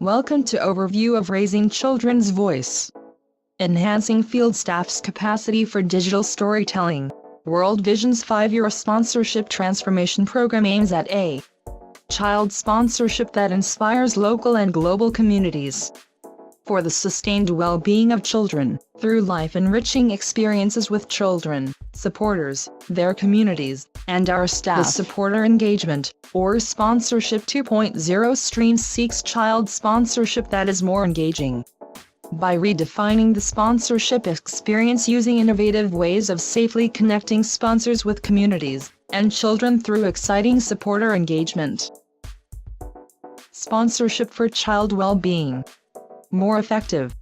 Welcome to Overview of Raising Children's Voice. Enhancing Field Staff's Capacity for Digital Storytelling. World Vision's 5-year sponsorship transformation program aims at a child sponsorship that inspires local and global communities for the sustained well-being of children, through life-enriching experiences with children, supporters, their communities, and our staff. The Supporter Engagement, or Sponsorship 2.0 stream seeks child sponsorship that is more engaging. By redefining the sponsorship experience using innovative ways of safely connecting sponsors with communities and children through exciting supporter engagement. Sponsorship for child well-being. More effective.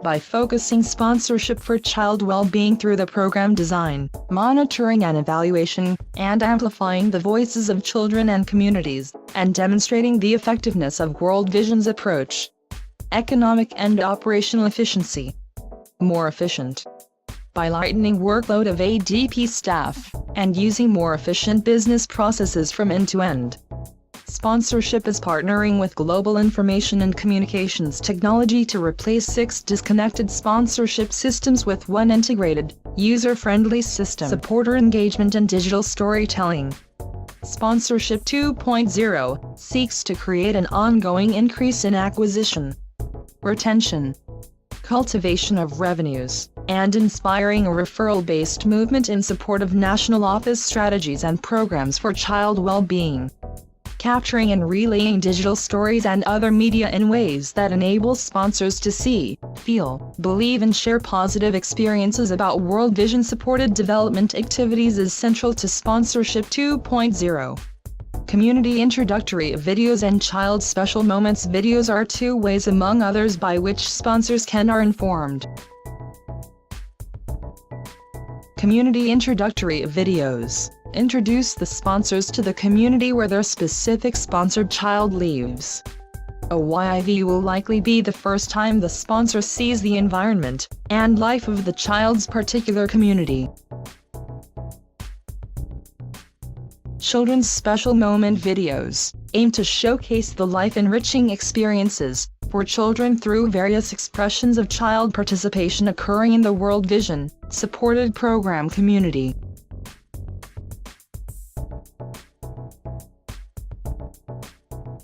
By focusing sponsorship for child well-being through the program design, monitoring and evaluation, and amplifying the voices of children and communities, and demonstrating the effectiveness of World Vision's approach. Economic and operational efficiency. More efficient. By lightening workload of ADP staff, and using more efficient business processes from end to end. Sponsorship is partnering with global information and communications technology to replace 6 disconnected sponsorship systems with one integrated, user-friendly system. Supporter engagement and digital storytelling. Sponsorship 2.0 seeks to create an ongoing increase in acquisition, retention, cultivation of revenues, and inspiring a referral-based movement in support of national office strategies and programs for child well-being. Capturing and relaying digital stories and other media in ways that enable sponsors to see, feel, believe and share positive experiences about World Vision supported development activities is central to Sponsorship 2.0. Community introductory videos and child special moments videos are 2 ways among others by which sponsors are informed. Community introductory videos introduce the sponsors to the community where their specific sponsored child lives. A YIV will likely be the first time the sponsor sees the environment and life of the child's particular community. Children's special moment videos aim to showcase the life-enriching experiences for children through various expressions of child participation occurring in the World Vision supported program community.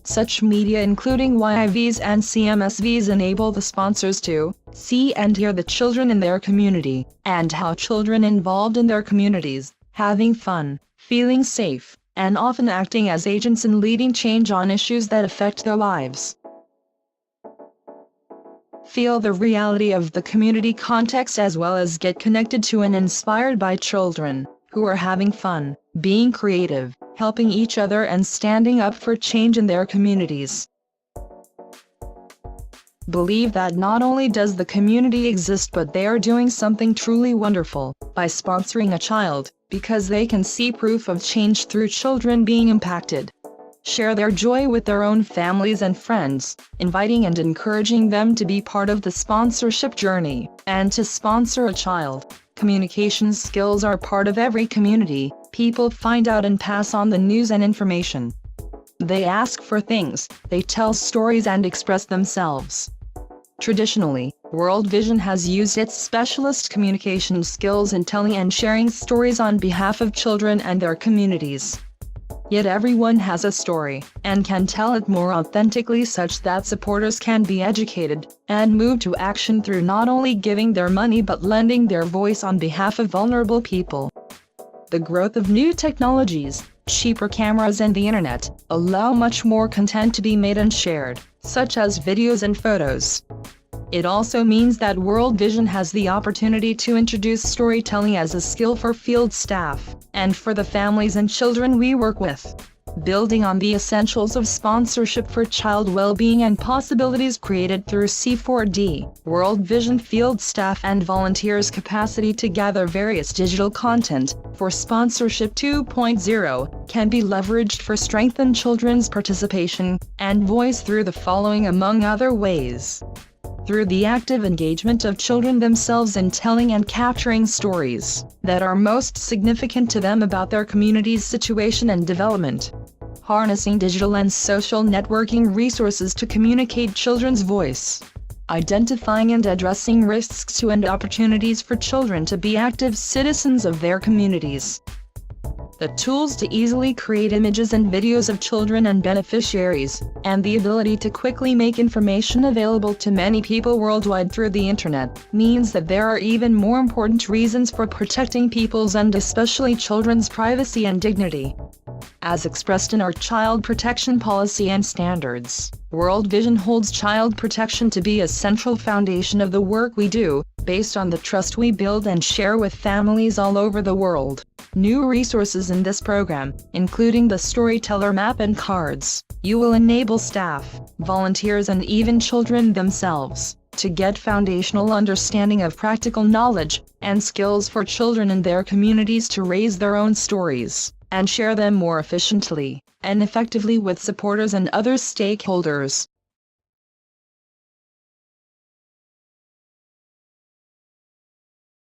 Such media including YIVs and CMSVs enable the sponsors to see and hear the children in their community, and how children involved in their communities, having fun, feeling safe, and often acting as agents in leading change on issues that affect their lives. Feel the reality of the community context as well as get connected to and inspired by children who are having fun, being creative, helping each other and standing up for change in their communities. Believe that not only does the community exist but they are doing something truly wonderful by sponsoring a child, because they can see proof of change through children being impacted. Share their joy with their own families and friends, inviting and encouraging them to be part of the sponsorship journey, and to sponsor a child. Communication skills are part of every community. People find out and pass on the news and information. They ask for things, they tell stories and express themselves. Traditionally, World Vision has used its specialist communication skills in telling and sharing stories on behalf of children and their communities. Yet everyone has a story, and can tell it more authentically such that supporters can be educated, and move to action through not only giving their money but lending their voice on behalf of vulnerable people. The growth of new technologies, cheaper cameras and the internet, allow much more content to be made and shared, such as videos and photos. It also means that World Vision has the opportunity to introduce storytelling as a skill for field staff, and for the families and children we work with. Building on the essentials of sponsorship for child well-being and possibilities created through C4D, World Vision field staff and volunteers' capacity to gather various digital content for Sponsorship 2.0 can be leveraged for strengthened children's participation and voice through the following among other ways. Through the active engagement of children themselves in telling and capturing stories that are most significant to them about their community's situation and development. harnessing digital and social networking resources to communicate children's voice, identifying and addressing risks to and opportunities for children to be active citizens of their communities. The tools to easily create images and videos of children and beneficiaries, and the ability to quickly make information available to many people worldwide through the internet, means that there are even more important reasons for protecting people's and especially children's privacy and dignity. As expressed in our Child Protection Policy and Standards, World Vision holds child protection to be a central foundation of the work we do, based on the trust we build and share with families all over the world. New resources in this program, including the Storyteller Map and cards, you will enable staff, volunteers and even children themselves to get foundational understanding of practical knowledge and skills for children in their communities to raise their own stories and share them more efficiently and effectively with supporters and other stakeholders.